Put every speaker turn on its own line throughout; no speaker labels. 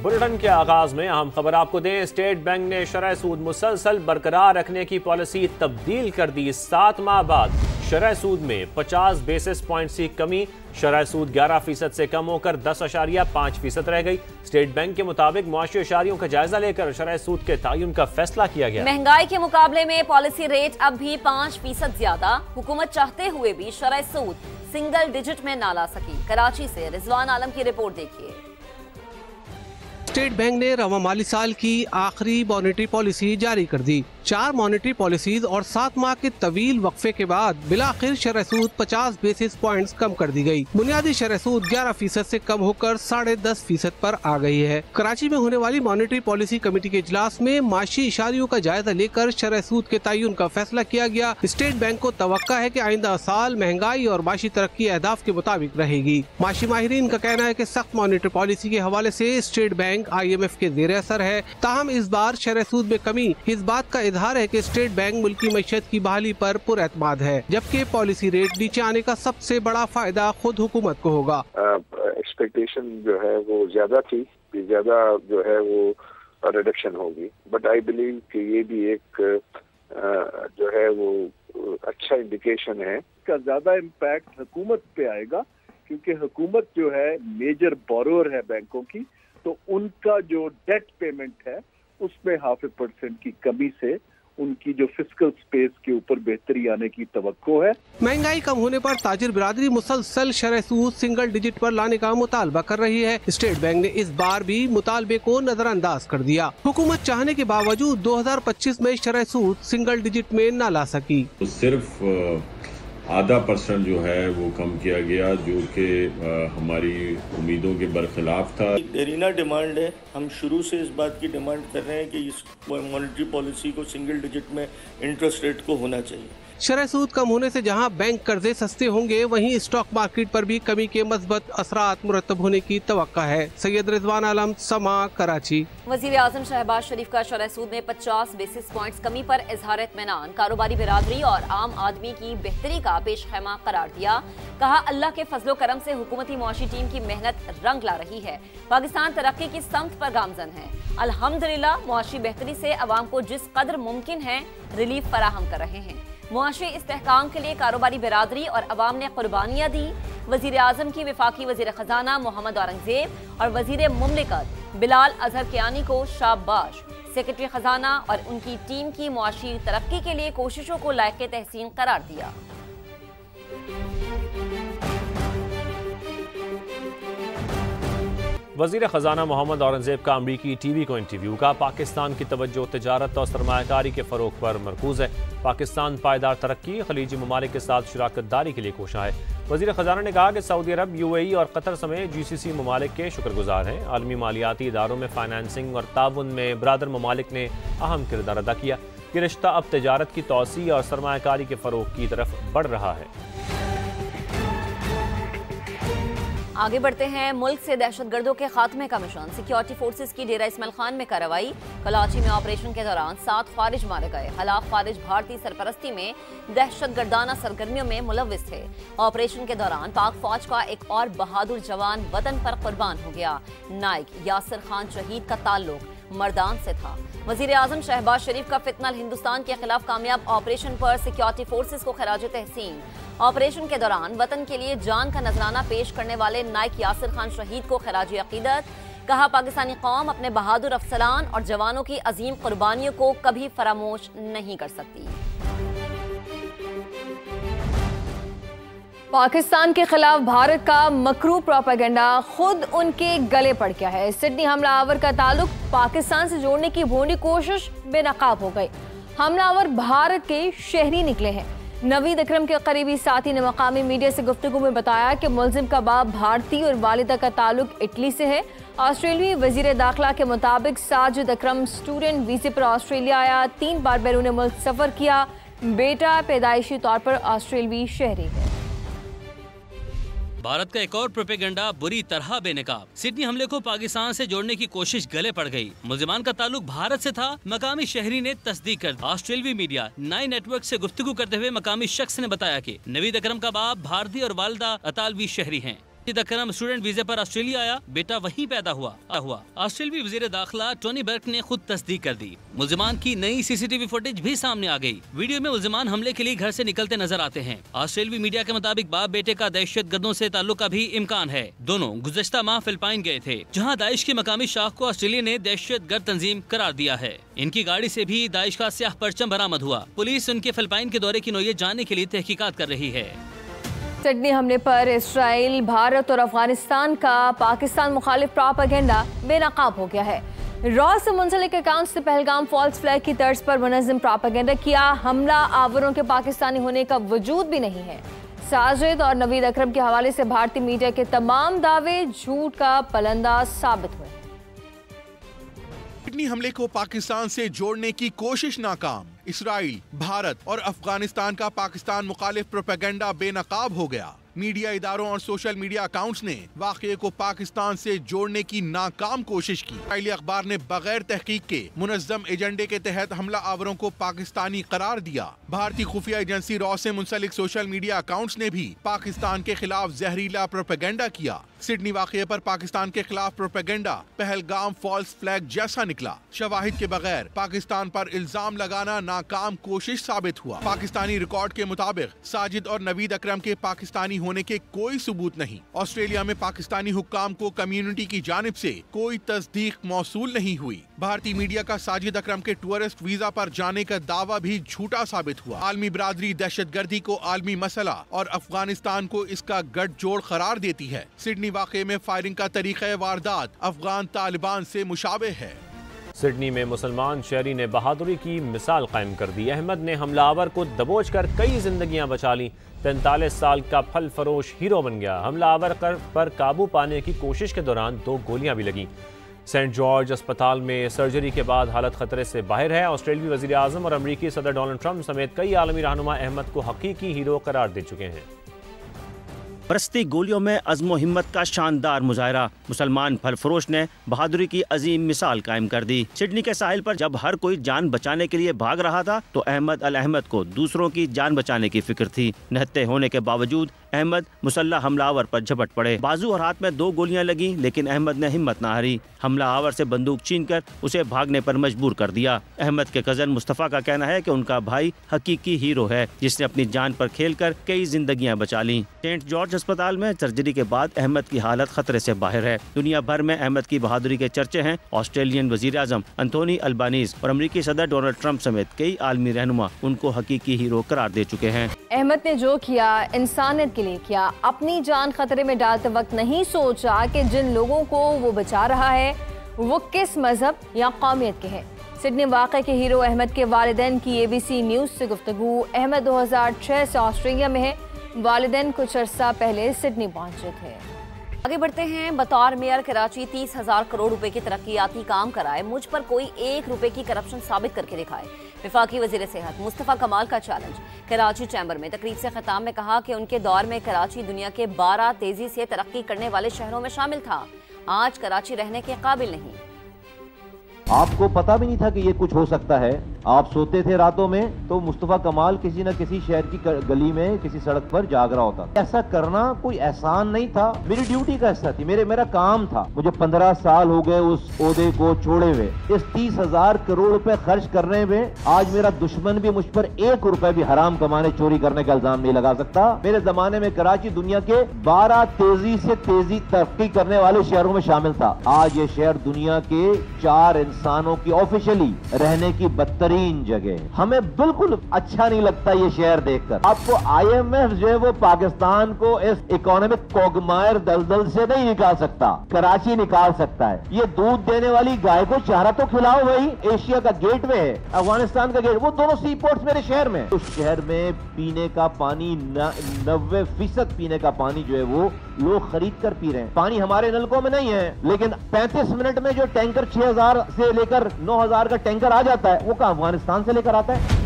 Bulletin के आगाज में अहम खबर आपको दें। स्टेट बैंक ने शरह सूद मुसलसल बरकरार रखने की पॉलिसी तब्दील कर दी। 7 माह बाद शरह सूद में 50 बेसिस पॉइंट्स की कमी, शरह सूद 11% से कम होकर 10.5% रह गई। स्टेट बैंक के मुताबिक मुआशी इशारियों का जायजा लेकर शरह सूद के तयन का फैसला किया गया।
महंगाई के मुकाबले में पॉलिसी रेट अब भी 5% ज्यादा। हुकूमत चाहते हुए भी शरह सूद सिंगल डिजिट में ना ला सकी। कराची से रिजवान आलम की रिपोर्ट देखिए।
स्टेट बैंक ने रवा माली साल की आखिरी मॉनेटरी पॉलिसी जारी कर दी। 4 मॉनेटरी पॉलिसीज और 7 माह के तवील वक्फे के बाद बिलाखिर शरह सूद 50 बेसिस पॉइंट्स कम कर दी गई। बुनियादी शरह सूद 11% से कम होकर 10.5% पर आ गई है। कराची में होने वाली मॉनेटरी पॉलिसी कमेटी के इजलास में माशी इशारियों का जायजा लेकर शरह सूद के तयन का फैसला किया गया। स्टेट बैंक को तवक्का है कि आइंदा साल महंगाई और माशी तरक्की अहदाफ के मुताबिक रहेगी। माशी माहिरीन का कहना है कि सख्त मॉनेटरी पॉलिसी के हवाले से स्टेट बैंक IMF के ज़ेर असर है। ताहम इस बार शरह सूद में कमी इस बात का इजहार है कि स्टेट बैंक मुल्की मईशत की बहाली पर पुरएतमाद है, जबकि पॉलिसी रेट नीचे आने का सबसे बड़ा फायदा खुद हुकूमत को होगा।
एक्सपेक्टेशन जो है वो ज्यादा थी, ज्यादा जो है वो रिडक्शन होगी, बट आई बिलीव कि ये भी एक जो है वो अच्छा इंडिकेशन है।
इसका ज्यादा इम्पैक्ट हुकूमत पे आएगा, क्योंकि हुकूमत जो है मेजर बोरोअर है बैंकों की, तो उनका जो डेट पेमेंट है उसमें 0.5% की कमी से उनकी जो फिस्कल स्पेस के ऊपर बेहतरी आने की तवक्को है।
महंगाई कम होने पर ताजिर बिरादरी मुसलसल शरह सूद सिंगल डिजिट पर लाने का मुतालबा कर रही है। स्टेट बैंक ने इस बार भी मुतालबे को नजरअंदाज कर दिया। हुकूमत चाहने के बावजूद 2025 में शरह सूद सिंगल डिजिट में न ला सकी।
सिर्फ 0.5% जो है वो कम किया गया, जो कि हमारी उम्मीदों के बरखिलाफ था।
देरीना डिमांड है। हम शुरू से इस बात की डिमांड कर रहे हैं कि इस मॉनेटरी पॉलिसी को सिंगल डिजिट में इंटरेस्ट रेट को होना चाहिए।
शरह सूद कम होने से जहां बैंक कर्जे सस्ते होंगे, वहीं स्टॉक मार्केट पर भी कमी के मस्बत असरात मुरतब होने की तवक्का है। सैयद रिजवान आलम, समा, कराची।
वजीर आजम शहबाज शरीफ का शरह सूद में 50 बेसिस पॉइंट्स कमी पर इजहार इत्मीनान कारोबारी बिरादरी और आम आदमी की बेहतरी का पेश खैमा करार दिया। कहा, अल्लाह के फजलो करम से हुकूमती मुआशी टीम की मेहनत रंग ला रही है। पाकिस्तान तरक्की की समत पर गामजन है। अल्हम्दुलिल्लाह मुआशी बेहतरी से अवाम को जिस कदर मुमकिन है रिलीफ फराहम कर रहे हैं। मुआशी इस्तेहकाम के लिए कारोबारी बिरादरी और अवाम ने कुर्बानियाँ दी। वजीर आजम की वफाकी वजीर खजाना मोहम्मद औरंगजेब और वजीर मुमलिकत बिलाल अजहर कियानी को शाबाश। सेक्रेटरी खजाना और उनकी टीम की मुआशी तरक्की के लिए कोशिशों को लायक तहसीन करार दिया।
वज़ीर ख़जाना मोहम्मद औरंगजेब का अमरीकी टीवी को इंटरव्यू का पाकिस्तान की तवज्जो तिजारत और सरमायाकारी के फ़रोग़ पर मरकूज़ है। पाकिस्तान पायदार तरक्की, खलीजी ममालिक के साथ शराकत दारी के लिए कोशा है। वज़ीर ख़जाना ने कहा कि सऊदी अरब, UAE और कतर समेत GCC ममालिक के शुक्रगुजार हैं। आलमी मालियाती इदारों में फाइनेंसिंग और ताउन में बरादर ममालिक ने अहम किरदार अदा किया। ये रिश्ता अब तिजारत की तौसी और सरमायाकारी के फ़रोग़ की तरफ बढ़ रहा है।
आगे बढ़ते हैं। मुल्क से दहशतगर्दों के खात्मे का मिशन। सिक्योरिटी फोर्सेस की डेरा इस्माइल खान में कार्रवाई। कराची में ऑपरेशन के दौरान 7 खारिज मारे गए। हलाक खारिज भारतीय सरपरस्ती में दहशतगर्दाना सरगर्मियों में मुलव्विस थे। ऑपरेशन के दौरान पाक फौज का एक और बहादुर जवान वतन पर कुर्बान हो गया। नाइक यासिर खान शहीद का ताल्लुक मर्दान से था। वजीर आजम शहबाज शरीफ का फितनल हिंदुस्तान के खिलाफ कामयाब ऑपरेशन पर सिक्योरिटी फोर्सेस को खराज तहसीन। ऑपरेशन के दौरान वतन के लिए जान का नजराना पेश करने वाले नाइक यासिर खान शहीद को खराज अकीदत। कहा, पाकिस्तानी कौम अपने बहादुर अफसरान और जवानों की अजीम कुर्बानियों को कभी फरामोश नहीं कर सकती। पाकिस्तान के खिलाफ भारत का मकरू प्रोपेगेंडा खुद उनके गले पड़ गया है। सिडनी हमलावर का ताल्लुक पाकिस्तान से जोड़ने की भोंडी कोशिश बेनकाब हो गई। हमलावर भारत के शहरी निकले हैं। नवीद अकरम के करीबी साथी ने मकामी मीडिया से गुफ्तगू में बताया कि मुलजिम का बाप भारतीय और वालिदा का ताल्लुक इटली से है। ऑस्ट्रेलियाई वजीर दाखिला के मुताबिक साजिद अकरम स्टूडेंट वीजे पर ऑस्ट्रेलिया आया, 3 बार बैरून मुल्क सफर किया। बेटा पैदाइशी तौर पर ऑस्ट्रेलियाई शहरी है।
भारत का एक और प्रोपेगेंडा बुरी तरह बेनकाब। सिडनी हमले को पाकिस्तान से जोड़ने की कोशिश गले पड़ गई। मुल्जिमान का ताल्लुक भारत से था, मकामी शहरी ने तस्दीक कर दी। ऑस्ट्रेलियाई मीडिया 9 नेटवर्क से गुफ्तगू करते हुए मकामी शख्स ने बताया कि नवीद अकरम का बाप भारतीय और वालिदा अतालवी शहरी हैं। अकरम स्टूडेंट वीजे पर ऑस्ट्रेलिया आया, बेटा वहीं पैदा हुआ। ऑस्ट्रेलियाई वजीर दाखिला टोनी बर्क ने खुद तस्दीक कर दी। मुल्जिमान की नई सीसीटीवी फुटेज भी सामने आ गई। वीडियो में मुल्जिमान हमले के लिए घर से निकलते नजर आते हैं। ऑस्ट्रेलियाई मीडिया के मुताबिक बाप बेटे का दहशत गर्दों से ताल्लुक का भी इम्कान है। दोनों गुज़श्ता माह फिलिपाइन गए थे, जहाँ दाइश की मकामी शाख को ऑस्ट्रेलिया ने दहशत गर्द तंजीम करार दिया है। इनकी गाड़ी से भी दाइश का स्याह परचम बरामद हुआ। पुलिस उनके फिलिपाइन के दौरे की नौयत जानने के लिए तहकीकात कर रही है।
सिडनी हमले पर इसराइल, भारत और अफगानिस्तान का पाकिस्तान मुखालिफ प्रोपेगेंडा बेनकाब हो गया है। रॉ से मुंसलिक अकाउंट्स ने पहलगाम फॉल्स फ्लैग की तर्ज पर मुनज़्ज़म प्रोपेगेंडा किया। हमला आवरों के पाकिस्तानी होने का वजूद भी नहीं है। साजिद और नवीद अकरम के हवाले से भारतीय मीडिया के तमाम दावे झूठ का पलंदा साबित हुए।
सिडनी हमले को पाकिस्तान से जोड़ने की कोशिश नाकाम। इसराइल, भारत और अफगानिस्तान का पाकिस्तान मुखालिफ प्रोपेगेंडा बेनकाब हो गया। मीडिया इदारों और सोशल मीडिया अकाउंट्स ने वाक़ये को पाकिस्तान से जोड़ने की नाकाम कोशिश की। इसराइली अखबार ने बगैर तहकीक के मुनज़्ज़म एजेंडे के तहत हमला आवरों को पाकिस्तानी करार दिया। भारतीय खुफिया एजेंसी रॉ से मुंसलिक सोशल मीडिया अकाउंट्स ने भी पाकिस्तान के खिलाफ जहरीला प्रोपेगेंडा किया। सिडनी वाक़ये पर पाकिस्तान के खिलाफ प्रोपेगेंडा पहलगाम फॉल्स फ्लैग जैसा निकला। शवाहिद के बगैर पाकिस्तान पर इल्जाम लगाना नाकाम कोशिश साबित हुआ। पाकिस्तानी रिकॉर्ड के मुताबिक साजिद और नवीद अकरम के पाकिस्तानी होने के कोई सबूत नहीं। ऑस्ट्रेलिया में पाकिस्तानी हुक्काम को कम्युनिटी की जानिब से कोई तस्दीक मौसूल नहीं हुई। भारतीय मीडिया का साजिद अकरम के टूरिस्ट वीजा पर जाने का दावा भी झूठा साबित हुआ। आलमी बरादरी दहशतगर्दी को आलमी मसला और अफगानिस्तान को इसका गठजोड़ करार देती है। सिडनी वाक़ये में फायरिंग का तरीक़ा वारदात अफगान तालिबान से मुशाबे है।
सिडनी में मुसलमान शहरी ने बहादुरी की मिसाल कायम कर दी। अहमद ने हमलावर को दबोच कर कई जिंदगियां बचा ली। 43 साल का फल फरोश हीरो बन गया। हमलावर पर काबू पाने की कोशिश के दौरान 2 गोलियां भी लगीं। सेंट जॉर्ज अस्पताल में सर्जरी के बाद हालत खतरे से बाहर है। ऑस्ट्रेलियाई वज़ीर आज़म और अमरीकी सदर डोनाल्ड ट्रंप समेत कई आलमी रहनुमा अहमद को हकीकी हीरो करार दे चुके हैं।
बरसती गोलियों में अज़्म हिम्मत का शानदार मुजाहरा। मुसलमान फलफरोश ने बहादुरी की अजीम मिसाल कायम कर दी। सिडनी के साहिल पर जब हर कोई जान बचाने के लिए भाग रहा था तो अहमद अल अहमद को दूसरों की जान बचाने की फिक्र थी। निहत्ते होने के बावजूद अहमद मुसल्लह हमलावर पर झपट पड़े। बाजू और हाथ में 2 गोलियां लगीं, लेकिन अहमद ने हिम्मत न हारी। हमलावर से बंदूक छीनकर उसे भागने पर मजबूर कर दिया। अहमद के कजन मुस्तफ़ा का कहना है कि उनका भाई हकीकी हीरो है, जिसने अपनी जान पर खेलकर कई जिंदगियां बचा लीं। सेंट जॉर्ज अस्पताल में सर्जरी के बाद अहमद की हालत खतरे से बाहर है। दुनिया भर में अहमद की बहादुरी के चर्चे हैं। ऑस्ट्रेलियन वजीर आज़म एंथोनी अल्बानीज़ और अमरीकी सदर डोनाल्ड ट्रंप समेत कई आलमी रहनुमा उनको हकीकी हीरो करार दे चुके हैं।
अहमद ने जो किया इंसानियत के लिए किया। अपनी जान खतरे में डालते वक्त नहीं सोचा कि जिन लोगों को वो बचा रहा है वो किस मजहब या कौमियत के हैं। सिडनी वाक़े के हीरो अहमद के वालिदैन की ABC न्यूज़ से गुफ्तगू। अहमद 2006 से ऑस्ट्रेलिया में है। वालिदैन कुछ अरसा पहले सिडनी पहुंचे थे। आगे बढ़ते हैं। बतौर मेयर कराची 30,000 करोड़ रुपए के तरक्याती काम कराए, मुझ पर कोई 1 रुपए की करप्शन साबित करके दिखाए। वफाकी वजीर सेहत मुस्तफ़ा कमाल का चैलेंज। कराची चैम्बर में तकरीब से खिताब में कहा कि उनके दौर में कराची दुनिया के 12 तेजी से तरक्की करने वाले शहरों में शामिल था। आज कराची रहने के काबिल नहीं।
आपको पता भी नहीं था कि ये कुछ हो सकता है। आप सोते थे रातों में तो मुस्तफ़ा कमाल किसी न किसी शहर की गली में किसी सड़क पर जाग रहा होता था। ऐसा करना कोई एहसान नहीं था, मेरी ड्यूटी का हिस्सा थी, मेरा काम था। मुझे 15 साल हो गए उस ओहदे को छोड़े हुए। इस 30,000 करोड़ रुपए खर्च करने में आज मेरा दुश्मन भी मुझ पर 1 रुपए भी हराम कमाने चोरी करने का इल्जाम नहीं लगा सकता। मेरे जमाने में कराची दुनिया के 12 तेजी से तेजी तरक्की करने वाले शहरों में शामिल था। आज ये शहर दुनिया के 4 इंसानों की ऑफिशियली रहने की बदतरीन जगह। हमें बिल्कुल अच्छा नहीं लगता ये शहर देखकर। आपको IMF जो है वो पाकिस्तान को इस इकोनॉमिक कोगमायर दलदल से नहीं निकाल सकता, कराची निकाल सकता है। ये दूध देने वाली गाय को चारा तो खिलाओ भाई। एशिया का गेट में है, अफगानिस्तान का गेट, वो दोनों सी पोर्ट्स मेरे शहर में। उस शहर में पीने का पानी 90% पीने का पानी जो है वो लोग खरीद कर पी रहे हैं। पानी हमारे नलकों में नहीं है, लेकिन 35 मिनट में जो टैंकर 6,000 से लेकर 9,000 का टैंकर आ जाता है वो अफगानिस्तान से लेकर आता है।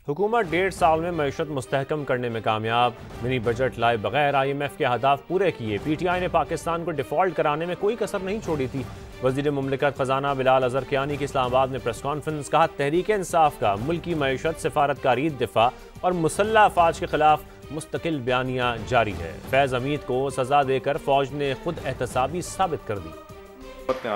हुकूमत 1.5 साल में मईशत मुस्तहकम करने में कामयाब। मिनी बजट लाए बगैर IMF के अहदाफ पूरे किए। PTI ने पाकिस्तान को डिफॉल्ट कराने में कोई कसर नहीं छोड़ी थी। वज़ीर मुमलिकत खजाना बिलाल अज़हर कियानी की इस्लामाबाद में प्रेस कॉन्फ्रेंस। कहा, तहरीक इंसाफ का मुल्की मईशत, सिफारतकारी, दिफा और मुसल्लह अफवाज के खिलाफ मुस्तकिल बयानिया जारी है। फैज़ हमीद को सजा देकर फौज ने खुद एहतसाबी साबित कर दी।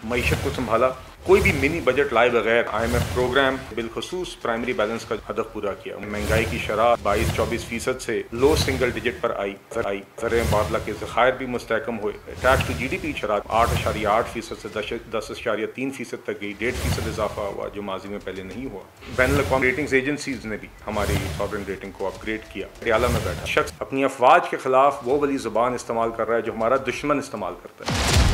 मईशत को संभाला, कोई भी मिनी बजट लाए बगैर IMF प्रोग्राम बिलखसूस प्राइमरी बैलेंस का हदफ पूरा किया। महंगाई की शरह 22-24% से लो सिंगल डिजिट पर आई। ज़र मुबादला के ज़खायर भी मुस्तहकम हुए। टैक्स टू GDP शरह 8.8% से 10.3% तक गई। 1.5% इजाफा हुआ जो माजी में पहले नहीं हुआ। बैनुल-अक़वामी रेटिंग्स एजेंसीज ने भी हमारी सॉवरेन रेटिंग को अपग्रेड किया। रियाला में बैठा शख्स अपनी अफवाज के खिलाफ वो वाली ज़ुबान इस्तेमाल कर रहा है जो हमारा दुश्मन इस्तेमाल करता है।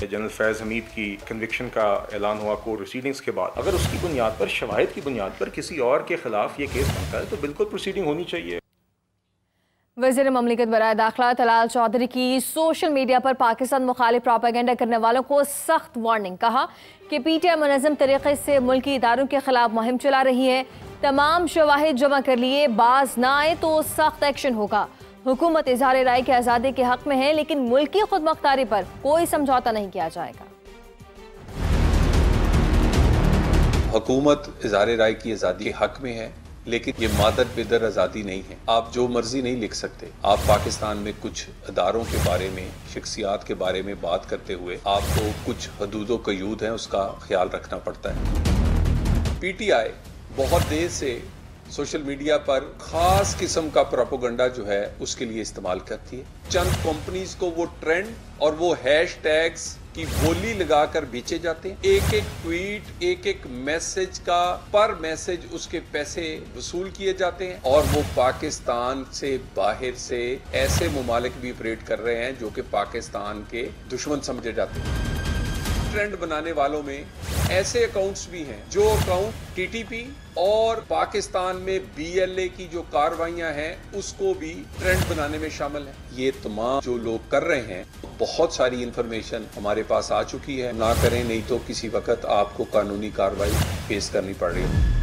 जनरल फैज़ हमीद की कन्विक्शन का ऐलान हुआ कोर्ट प्रोसीडिंग्स के बाद, अगर उसकी बुनियाद पर, शवाहिद की बुनियाद पर किसी और के खिलाफ ये केस बनता है तो बिल्कुल प्रोसीडिंग होनी चाहिए।
वज़ीर ममलिकत बराए दाखिला तलाल चौधरी की सोशल मीडिया पर पाकिस्तान मुखालिफ प्रोपेगेंडा करने वालों को सख्त वार्निंग। कहा कि PTI मुनज़्ज़म तरीके से मुल्की इदारों के खिलाफ मुहिम चला रही है। तमाम शवाहिद जमा कर लिए, बाज ना आए तो सख्त एक्शन होगा। हुकूमत इज़हार राय की आज़ादी के हक में है, लेकिन मुल्की खुद मुख्तारी पर कोई समझौता नहीं किया जाएगा।
हुकूमत इज़हार राय की आज़ादी के हक में है, लेकिन ये मादर बेदर आज़ादी नहीं है। आप जो मर्जी नहीं लिख सकते। आप पाकिस्तान में कुछ अदारों के बारे में, शख्सियात के बारे में बात करते हुए आपको कुछ हदूद व क़यूद हैं, उसका ख्याल रखना पड़ता है। PTI बहुत देर से सोशल मीडिया पर खास किस्म का प्रोपेगेंडा जो है उसके लिए इस्तेमाल करती है। चंद कंपनीज को वो ट्रेंड और वो हैशटैग्स की बोली लगाकर बेचे जाते हैं। एक एक ट्वीट, एक एक मैसेज का पर मैसेज उसके पैसे वसूल किए जाते हैं और वो पाकिस्तान से बाहर से ऐसे ममालिक भी ऑपरेट कर रहे हैं जो कि पाकिस्तान के दुश्मन समझे जाते हैं। ट्रेंड बनाने वालों में ऐसे अकाउंट्स भी हैं जो अकाउंट TTP और पाकिस्तान में BLA की जो कार्रवाइयां हैं उसको भी ट्रेंड बनाने में शामिल है। ये तमाम जो लोग कर रहे हैं, बहुत सारी इंफॉर्मेशन हमारे पास आ चुकी है। ना करें, नहीं तो किसी वक्त आपको कानूनी कार्रवाई फेस करनी पड़ रही है।